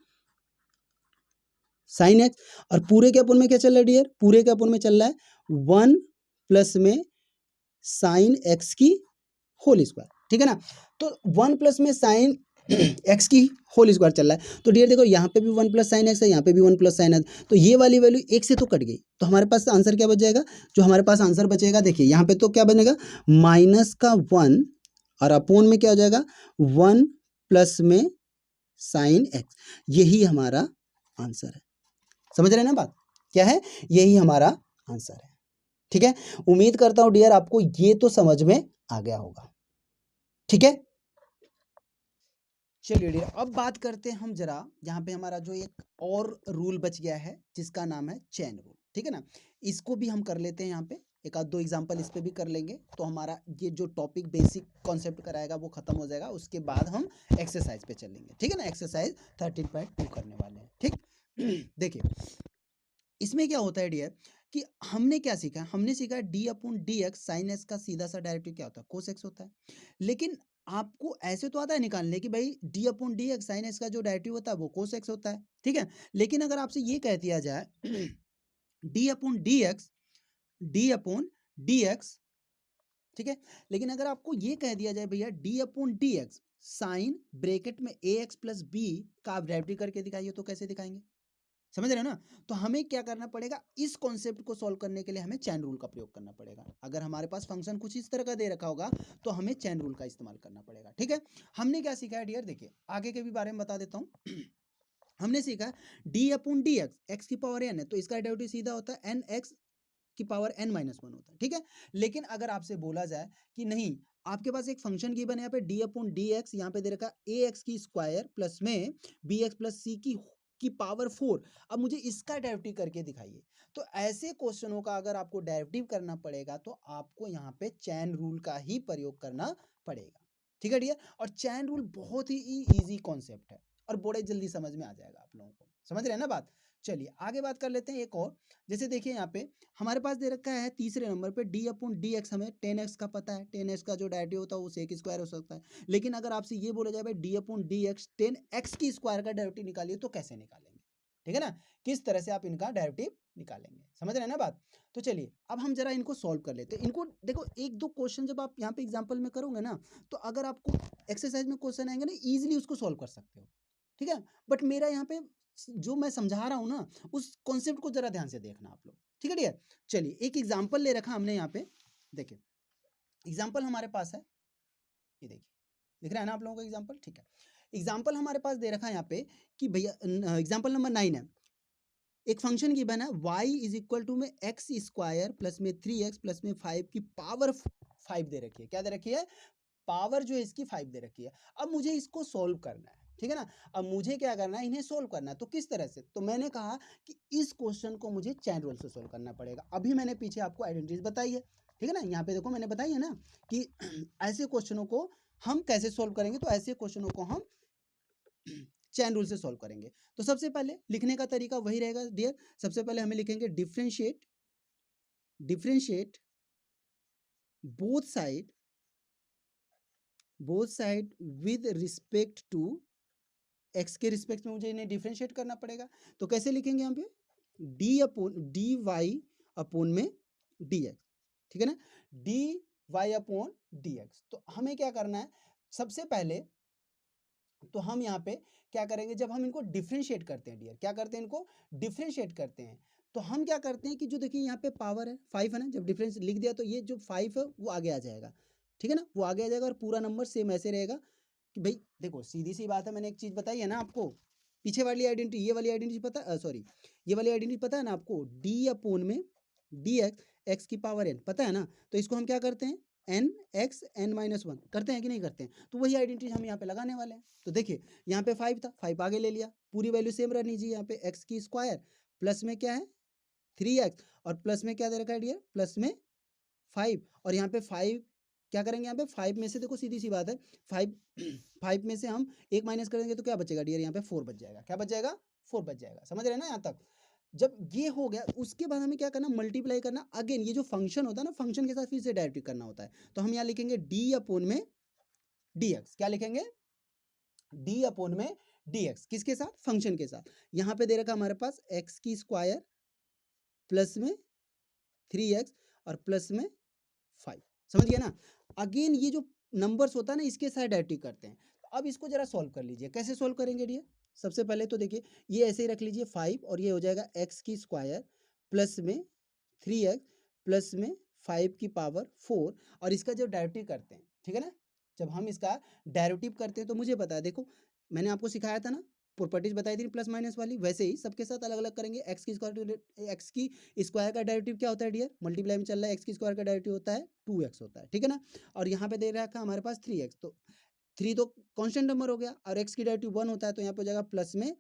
साइन एक्स, और पूरे के अपोन में क्या चल रहा है डियर, पूरे के अपोन में चल रहा है 1 प्लस में साइन एक्स की होल स्क्वायर, ठीक है ना। तो 1 प्लस में साइन एक्स की होल स्क्वायर चल रहा है, तो डियर देखो यहाँ पे भी 1 प्लस साइन एक्स है, यहाँ पे भी 1 प्लस साइन एक्स, तो ये वाली वैल्यू एक से तो कट गई, तो हमारे पास आंसर क्या बच जाएगा, जो हमारे पास आंसर बचेगा, देखिए यहाँ पे तो क्या बनेगा, माइनस का 1 और अपोन में क्या हो जाएगा, 1 प्लस में साइन एक्स, यही हमारा आंसर है, समझ रहे हैं ना बात, क्या है, यही हमारा आंसर है, ठीक है। उम्मीद करता हूं डियर आपको ये तो समझ में आ गया होगा, ठीक है। चलिए डियर अब बात करते हैं हम जरा, यहाँ पे हमारा जो एक और रूल बच गया है जिसका नाम है चेन रूल, ठीक है ना, इसको भी हम कर लेते हैं। यहाँ पे एक आध दो एग्जांपल इस पे भी कर लेंगे, तो हमारा ये जो टॉपिक बेसिक कॉन्सेप्ट कराएगा वो खत्म हो जाएगा, उसके बाद हम एक्सरसाइज पे चलेंगे, ठीक है ना। एक्सरसाइज 13.2 करने वाले हैं, ठीक। देखिए इसमें क्या होता है डियर, कि हमने क्या सीखा, हमने सीखा D upon d x sine x का सीधा सा डायरेक्टिव क्या होता है, कोस एक्स होता है। लेकिन आपको ऐसे तो आता है निकालने कि भाई D upon d x sine x का जो डायरेक्टिव होता है वो कोस एक्स होता है, ठीक है। लेकिन अगर आपसे ये कह दिया जाए D upon d x, D upon d x, ठीक है, लेकिन अगर आपको ये कह दिया जाए भैया d upon d x sine bracket में ए एक्स प्लस बी का आप डेरिवेटिव करके दिखाइए, तो कैसे दिखाएंगे, समझ रहे हो ना। तो हमें क्या करना पड़ेगा, इस कॉन्सेप्ट को सॉल्व करने के लिए हमें चैन रूल का प्रयोग करना पड़ेगा। अगर हमारे पास फंक्शन कुछ इस तरह का दे रखा होगा तो हमें चैन रूल का इस्तेमाल करना पड़ेगा, ठीक है। हमने क्या सीखा है डियर, देखिए आगे के भी बारे में बता देता हूँ। हमने सीखा D upon d x, x की पावर एन है तो इसका डेरिवेटिव सीधा होता है एन एक्स की पावर n माइनस 1 होता है, ठीक है। लेकिन अगर आपसे बोला जाए कि नहीं, आपके पास एक फंक्शन गिवन है यहाँ पे डी अपॉन डी एक्स, यहाँ पे दे रखा ए एक्स की स्क्वायर प्लस में बी एक्स प्लस सी की की पावर 4, अब मुझे इसका डेरिवेटिव करके दिखाइए। तो ऐसे क्वेश्चनों का अगर आपको डेरिवेटिव करना पड़ेगा तो आपको यहाँ पे चैन रूल का ही प्रयोग करना पड़ेगा, ठीक है डियर। और चैन रूल बहुत ही इजी कॉन्सेप्ट है और बड़े जल्दी समझ में आ जाएगा आप लोगों को, समझ रहे हैं ना बात। चलिए आगे बात कर लेते हैं एक और। जैसे देखिए यहाँ पे हमारे पास दे रखा है तीसरे नंबर पे डी अपॉन डी एक्स, हमें 10x का पता है, 10x का जो डेरिवेटिव होता है वो सेक स्क्वायर हो सकता है। लेकिन अगर आपसे ये बोला जाए भाई D upon d x 10x की स्क्वायर का डेरिवेटिव निकालिए, तो कैसे निकालेंगे, ठीक है ना, किस तरह से आप इनका डेरिवेटिव निकालेंगे, समझ रहे हैं ना बात। तो चलिए अब हम जरा इनको सॉल्व कर लेते हैं। इनको देखो एक दो क्वेश्चन जब आप यहाँ पे एग्जाम्पल में करोगे ना, तो अगर आपको एक्सरसाइज में क्वेश्चन आएंगे ना, इजीली उसको सॉल्व कर सकते हो, ठीक है। बट मेरा यहाँ पे जो मैं समझा रहा हूँ ना, उस कॉन्सेप्ट को जरा ध्यान से देखना आप लोग, ठीक है डियर। चलिए एक एग्जाम्पल ले रखा हमने यहाँ पे, देखिए एग्जाम्पल हमारे पास है, ये देखिए दिख रहा है ना आप लोगों को एग्जाम्पल, ठीक है। एग्जाम्पल हमारे पास दे रखा है यहाँ पे कि भैया एग्जाम्पल नंबर 9 है, एक फंक्शन गिवन है y इज इक्वल टू में एक्स स्क्वायर प्लस में 3x प्लस में 5 की पावर 5 दे रखी है। क्या दे रखी है, पावर जो है इसकी 5 दे रखी है। अब मुझे इसको सोल्व करना है, ठीक है ना। अब मुझे क्या करना है, इन्हें सोल्व करना है। तो किस तरह से, तो मैंने कहा कि इस क्वेश्चन को मुझे चैन रूल से सोल्व करना पड़ेगा। अभी मैंने पीछे आपको आइडेंटिटीज बताई है, ठीक है ना, यहाँ पे देखो मैंने बताई है ना कि ऐसे क्वेश्चनों को हम कैसे सोल्व करेंगे। तो ऐसे क्वेश्चनों को हम चैन रूल से सॉल्व करेंगे। तो सबसे पहले लिखने का तरीका वही रहेगा डियर। सबसे पहले हमें लिखेंगे differentiate both side with respect to x के रिस्पेक्ट में मुझे इन्हें डिफरेंशिएट करना पड़ेगा। तो कैसे लिखेंगे यहाँ पे, डी वाई अपॉन में डी एक्स, ठीक है ना, d y upon d x. तो हमें क्या करना है, सबसे पहले तो हम यहाँ पे क्या करेंगे, जब हम इनको डिफरेंशिएट करते हैं डियर, क्या करते हैं, इनको डिफरेंशिएट करते हैं, तो हम क्या करते हैं कि जो देखिए यहाँ पे पावर है 5 है ना, जब डिफरेंस लिख दिया तो ये जो 5 है वो आगे आ जाएगा, ठीक है ना, वो आगे आ जाएगा और पूरा नंबर सेम ऐसे रहेगा कि भाई देखो सीधी सी बात है, मैंने एक चीज़ बताई है ना आपको, पीछे वाली आइडेंटिटी, ये वाली आइडेंटिटी पता, सॉरी ये वाली आइडेंटिटी पता है ना आपको, डी अपोन में डी एक्स, एक्स की पावर एन पता है ना। तो इसको हम क्या करते हैं, n x n minus one करते हैं कि नहीं करते हैं। तो वही आइडेंटिटी हम यहाँ पे लगाने वाले हैं। तो देखिए यहाँ पे 5 था, 5 आगे ले लिया, पूरी वैल्यू सेम रहनी चाहिए। यहाँ पे एक्स की स्क्वायर प्लस में क्या है 3x, और प्लस में क्या दे रखा है डियर, प्लस में 5, और यहाँ पे 5 क्या करेंगे, यहाँ पे 5 में से देखो सीधी सी बात है, 5 में से हम एक माइनस करेंगे तो क्या बचेगा डियर, यहाँ पे 4 बच जाएगा। क्या बच जाएगा, 4 बच जाएगा, समझ रहे हैं ना यहाँ तक। जब ये हो गया उसके बाद हमें क्या करना, मल्टीप्लाई करना अगेन, ये जो फंक्शन होता है ना, फंक्शन के साथ फिर से डायरेक्ट करना होता है। तो हम यहाँ लिखेंगे डी अपोन में डी एक्स, क्या लिखेंगे, डी अपोन में डी एक्स, किसके साथ, फंक्शन के साथ। यहाँ पे दे रखा हमारे पास एक्स की स्क्वायर प्लस में 3x और प्लस में 5, समझ गया ना। अगेन ये जो नंबर्स होता है ना, इसके साथ डायरेक्ट करते हैं। तो अब इसको जरा सॉल्व कर लीजिए, कैसे सॉल्व करेंगे डियर। सबसे पहले तो देखिए ये ऐसे ही रख लीजिए 5, और ये हो जाएगा एक्स की स्क्वायर प्लस में 3x प्लस में 5 की पावर 4, और इसका जब डेरिवेटिव करते हैं, ठीक है ना, जब हम इसका डेरिवेटिव करते हैं तो मुझे पता है, देखो मैंने आपको सिखाया था ना, प्रॉपर्टीज बताई थी प्लस माइनस वाली, वैसे ही सबके साथ अलग अलग करेंगे। एक्स की स्क्वायर का डेरिवेटिव क्या होता है डियर, मल्टीप्लाई में चल रहा है, एक्स की स्क्वायर का डेरिवेटिव होता है 2x होता है, ठीक है ना। और यहाँ पे दे रखा हमारे पास 3x, तो 3 तो कांस्टेंट नंबर हो गया, और x की डेरिवेटिव 1 होता है, तो यहाँ पे हो जाएगा प्लस में,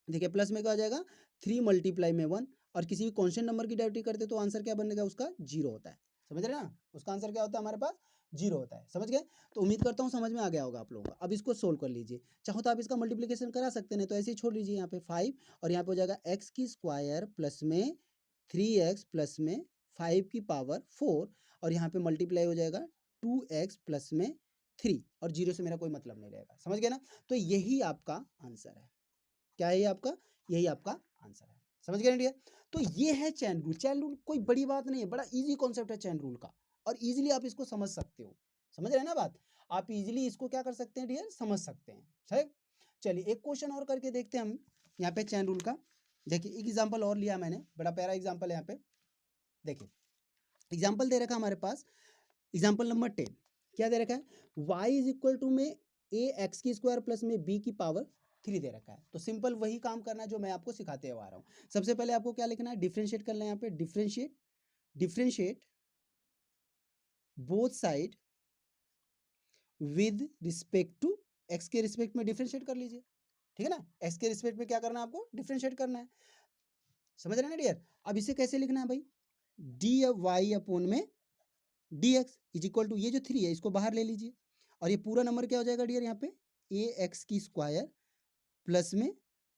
देखिए प्लस में क्या हो जाएगा 3 मल्टीप्लाई में 1, और किसी भी कांस्टेंट नंबर की डेरिवेटिव करते तो आंसर क्या बनेगा उसका, 0 होता है, समझ रहे हैं ना, उसका आंसर क्या होता है हमारे पास, 0 होता है, समझ गए। तो उम्मीद करता हूँ समझ में आ गया होगा आप लोगों को। अब इसको सोल्व कर लीजिए, चाहो तो आप इसका मल्टीप्लिकेशन करा सकते हैं, तो ऐसे ही छोड़ लीजिए यहाँ पे 5, और यहाँ पे हो जाएगा एक्स की स्क्वायर प्लस में 3x प्लस में 5 की पावर 4, और यहाँ पे मल्टीप्लाई हो जाएगा 2x प्लस में 3, और 0 से मेरा कोई मतलब नहीं रहेगा, समझ गए ना। तो यही आपका आंसर है, क्या है ये आपका, यही आपका आंसर है, समझ गए ना डियर। तो ये है चैन रूल। चैन रूल कोई बड़ी बात नहीं है, बड़ा इजी कॉन्सेप्ट है चैन रूल का, और इजीली आप इसको समझ सकते हो, समझ रहे हैं ना बात, आप इजीली इसको क्या कर सकते हैं डियर, समझ सकते हैं, सही। चलिए एक क्वेश्चन और करके देखते हैं हम यहाँ पे चैन रूल का। देखिए एक एग्जाम्पल और लिया मैंने, बड़ा प्यारा एग्जाम्पल है यहाँ पे, देखिए एग्जाम्पल दे रखा हमारे पास, एग्जाम्पल नंबर 10, क्या दे रखा है, y इज इक्वल टू में a एक्स की स्क्वायर प्लस में b की पावर 3 दे रखा है। तो सिंपल वही काम करना है जो मैं आपको सिखाते हुए आ रहा हूँ। सबसे पहले आपको क्या लिखना है, डिफरेंशिएट करना है, यहाँ पे differentiate both side with respect to x के रिस्पेक्ट में डिफरेंशिएट कर लीजिए, ठीक है ना, एक्स के रिस्पेक्ट में क्या करना है आपको, डिफ्रेंशिएट करना है, समझ रहे हैं ना डियर। अब इसे कैसे लिखना है भाई, डी वाई अपॉन में d x is equal to, ये जो 3 है इसको बाहर ले लीजिए, और ये पूरा नंबर क्या हो जाएगा डियर यहाँ पे, ए एक्स की स्क्वायर प्लस में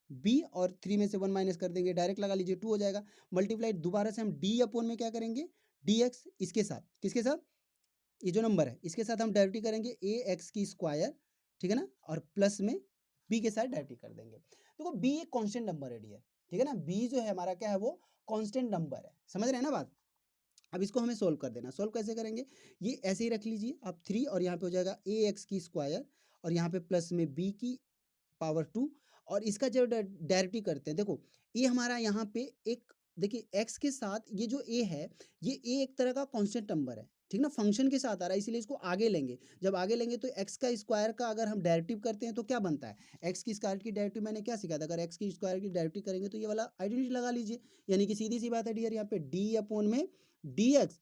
बी, और 3 में से 1 माइनस कर देंगे, डायरेक्ट लगा लीजिए, 2 हो जाएगा, मल्टीप्लाई दोबारा से हम डी अपॉन में क्या करेंगे, डी एक्स, इसके साथ, किसके साथ, ये जो नंबर है इसके साथ हम डायरेक्टली करेंगे ए एक्स की स्क्वायर, ठीक है ना, और प्लस में बी के साथ डायरेक्टली कर देंगे। देखो बी एक कांस्टेंट नंबर है डियर, ठीक है ना, बी जो है हमारा क्या है, वो कांस्टेंट नंबर है, समझ रहे हैं ना बात। अब इसको हमें सोल्व कर देना, सोल्व कैसे करेंगे, ये ऐसे ही रख लीजिए आप 3, और यहाँ पे हो जाएगा ए एक्स की स्क्वायर, और यहाँ पे प्लस में बी की पावर 2, और इसका जब डायरेक्टली करते हैं, देखो ये हमारा यहाँ पे एक, देखिए एक्स के साथ ये जो ए है, ये ए एक तरह का कांस्टेंट नंबर है, ठीक ना, फंक्शन के साथ आ रहा है, इसलिए इसको आगे लेंगे, जब आगे लेंगे तो एक्स का स्क्वायर का अगर हम डेरिवेटिव करते हैं तो क्या बनता है, एक्स की स्क्वायर की डेरिवेटिव मैंने क्या सीखा था, अगर एक्स की स्क्वायर की डेरिवेटिव करेंगे तो ये वाला आइडेंटिटी लगा लीजिए, यानी कि सीधी सी बात है डियर, यहाँ पे डी अपॉन में डी एक्स,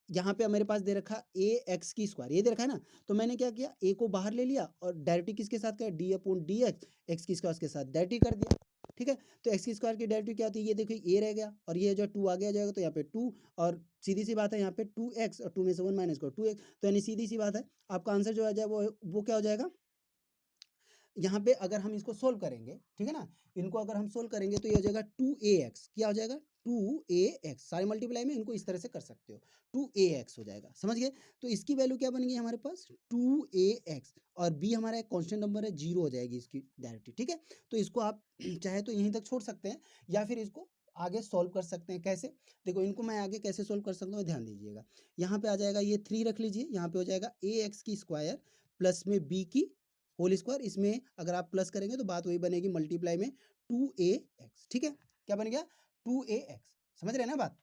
यहाँ पे मेरे पास दे रखा ए एक्स की स्क्वायर, ये दे रखा है ना, तो मैंने क्या किया, ए को बाहर ले लिया और डायरेक्टली किसके साथ किया, D upon d x, x की स्क्वायर के साथ डायरेक्टली कर दिया, ठीक है। तो एक्स की स्क्वायर की डायरेक्टली क्या होती है, ये देखिए ए रह गया, और ये जो 2 आगे आ जाएगा, तो यहाँ पे 2, और सीधी सी बात है यहाँ पे 2x, और 2 में से 1 माइनस करो 2x, तो यानी सीधी सी बात है आपका आंसर जो आ जाए वो क्या हो जाएगा, यहाँ पे अगर हम इसको सोल्व करेंगे, ठीक है ना, इनको अगर हम सोल्व करेंगे तो ये हो जाएगा 2ax, क्या हो जाएगा 2ax, सारे मल्टीप्लाई में इनको इस तरह से कर सकते हो, 2ax हो जाएगा, समझ गए। तो इसकी वैल्यू क्या बनेगी हमारे पास 2ax, और b हमारा एक कांस्टेंट नंबर है, 0 हो जाएगी इसकी डायरेक्टली, ठीक है। तो इसको आप चाहे तो यहीं तक छोड़ सकते हैं, या फिर इसको आगे सोल्व कर सकते हैं, कैसे, देखो इनको मैं आगे कैसे सोल्व कर सकता हूँ ध्यान दीजिएगा, यहाँ पे आ जाएगा ये 3 रख लीजिए, यहाँ पे हो जाएगा ax की स्क्वायर प्लस में b की होल स्क्वायर, इसमें अगर आप प्लस करेंगे तो बात वही बनेगी, मल्टीप्लाई में 2ax, ठीक है, क्या बन गया 2ax, समझ रहे हैं ना बात।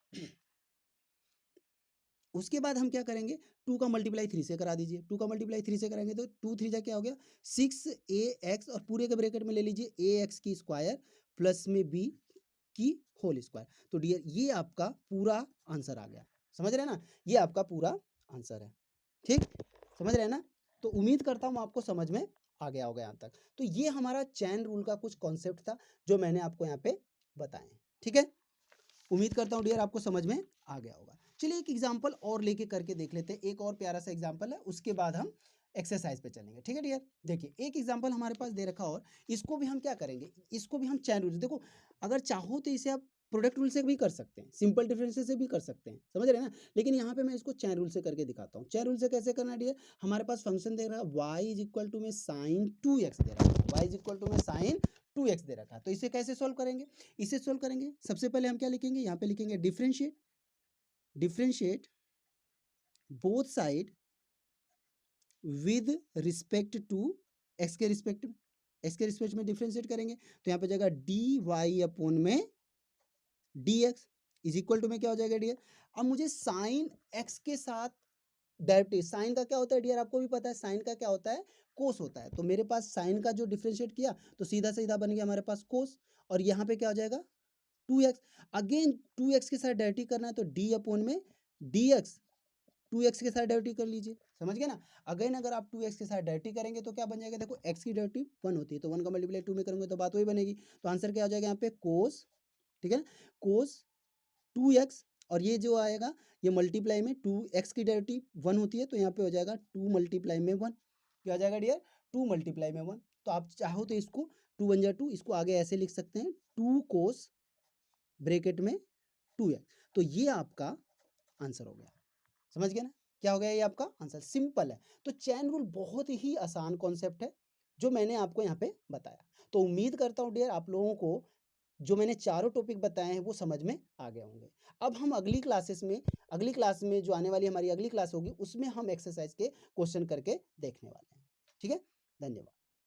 उसके बाद हम क्या करेंगे, 2 का मल्टीप्लाई 3 से करा दीजिए, 2 का मल्टीप्लाई 3 से कराएंगे तो 2 3 जा क्या हो गया 6ax, और पूरे के ब्रैकेट में ले लीजिए ax की स्क्वायर प्लस में b की होल स्क्वायर, तो डियर ये आपका पूरा आंसर आ गया, समझ रहे हैं ना, ये आपका पूरा आंसर है, ठीक, समझ रहे हैं ना। तो उम्मीद करता हूँ आपको समझ में आ गया होगा यहाँ तक। तो ये हमारा चैन रूल का कुछ कॉन्सेप्ट था जो मैंने आपको यहाँ पे बताए, ठीक है, उम्मीद करता हूँ डियर आपको समझ में आ गया होगा। चलिए एक एग्जांपल और लेके करके देख लेते हैं, एक और प्यारा सा एग्जांपल है, उसके बाद हम एक्सरसाइज पे चलेंगे, ठीक है डियर। देखिए एक एग्जांपल हमारे पास दे रखा, और इसको भी हम क्या करेंगे, इसको भी हम चैन रूल, देखो अगर चाहो तो इसे आप प्रोडक्ट रूल से भी कर सकते हैं, सिंपल डिफरेंसेस से भी कर सकते हैं, समझ रहे हैं ना, लेकिन यहाँ पे मैं इसको चैन रूल से करके दिखाता हूँ। चैन रूल से कैसे करना डियर, हमारे पास फंक्शन दे रहा है y इज इक्वल टू में साइन 2x दे रहा है, y इज इक्वल टू में साइन 2x दे रखा है, तो इसे कैसे सोल्व करेंगे, इसे सोल्व करेंगे सबसे पहले हम क्या लिखेंगे, यहाँ पे लिखेंगे differentiate, differentiate both side with respect to x के रिस्पेक्ट में, एक्स के रिस्पेक्ट में डिफरेंशिएट करेंगे, तो यहाँ पे जाएगा डी वाई अपॉन में d x is equal to में क्या हो जाएगा डियर, अब मुझे साइन एक्स के साथ डायरेक्टली, साइन का क्या होता है डियर आपको भी पता है, साइन का क्या होता है कोस होता है, तो मेरे पास साइन का जो डिफरेंशिएट किया तो सीधा सीधा बन गया हमारे पास कोस, और यहाँ पे क्या हो जाएगा 2x, अगेन 2x के साथ डायरेक्टली करना है तो डी अपॉन में dx, 2x के साथ डायरेक्टली कर लीजिए, समझ गए ना। अगेन अगर आप 2x के साथ डायरेक्टली करेंगे तो क्या बन जाएगा, देखो x की डायरेक्टिव 1 होती है, तो 1 का मल्टीप्लाई 2 में करेंगे तो बात वही बनेगी, तो आंसर क्या हो जाएगा यहाँ पे कोस, ठीक है, कोस 2x, और ये जो आएगा ये मल्टीप्लाई में 2x की डायरेक्टिव 1 होती है, तो यहाँ पे हो जाएगा 2 मल्टीप्लाई में 1, क्या हो जाएगा डियर 2 मल्टीप्लाई में 1, तो आप चाहो तो इसको 2 1 जा 2, इसको आगे ऐसे लिख सकते हैं 2 कोस ब्रैकेट में 2x, तो ये आपका आंसर हो गया, समझ गया ना, क्या हो गया ये आपका आंसर, सिंपल है। तो चैन रूल बहुत ही आसान कॉन्सेप्ट है जो मैंने आपको यहाँ पे बताया, तो उम्मीद करता हूँ डियर आप लोगों को जो मैंने चारों टॉपिक बताए हैं वो समझ में आ गए होंगे। अब हम अगली क्लास में जो आने वाली हमारी अगली क्लास होगी उसमें हम एक्सरसाइज के क्वेश्चन करके देखने वाले हैं, ठीक है, धन्यवाद।